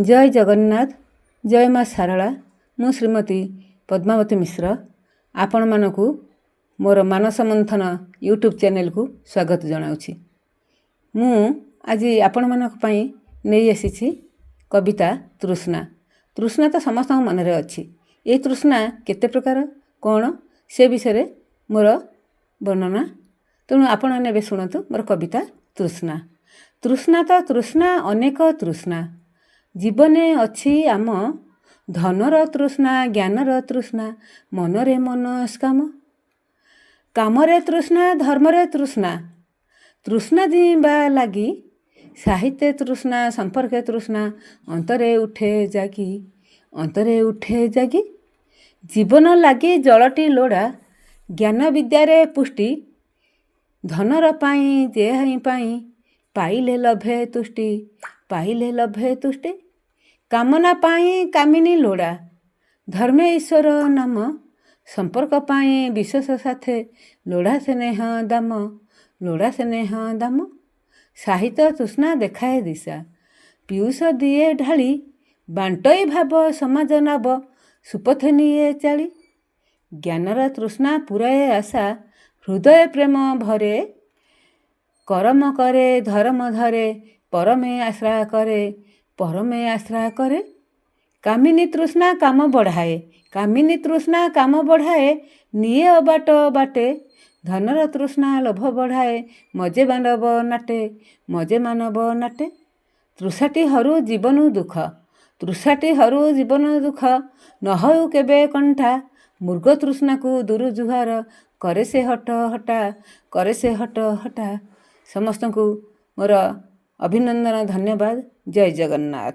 जय जगन्नाथ। जय माँ सारला। मु श्रीमती पद्मावती मिश्र आपण मानकु मोर मानस मंथन यूट्यूब चैनल को स्वागत जनाउछि। मु आज आपण मानक पई नै आसीछि कविता तृष्णा। तृष्णा तो समस्त मन रे अछि। ए तृष्णा केते प्रकार कोन से विषय मोर वर्णना। तेणु आपण नेबे शुणतु मोर कविता तृष्णा। तृष्णा तो तृष्णा अनेक तृष्णा जीवने अछि आम धनर तृष्णा ज्ञानर तृष्णा मनरे मनस्काम कामरे तृष्णा धर्मरे तृष्णा तृष्णा जीवा लगी साहित्य तृष्णा संपर्क तृष्णा अंतरे उठे जागी जीवन लगी जलटी लोड़ा ज्ञान विद्यारे पुष्टि धनर पाई जेहि पाई पाइले लभे तुष्टि कामना पाई कामिनी लोड़ा धर्मे ईश्वर नाम संपर्क पाई विश्वास साथे लोड़ा स्नेह दाम साहित्य तृष्णा देखाए दिशा पीयूष दिए ढाली बांटई भाव समाज नाव सुपथे निये चाली ज्ञानर तृष्णा पुराए आशा हृदय प्रेम भरे करम करे धर्म धरे परमे आश्रा करे कामिनी तृष्णा काम बढ़ाए निये अबाट बाटे धनर तृष्णा लोभ बढ़ाए मजे मानव नाटे तृषाटी हरु जीवन दुख न हो केबे कंठा मृग तृष्णा को दूर जुहार करे से हट हटा समस्त को मोर अभिनंदन धन्यवाद। जय जगन्नाथ।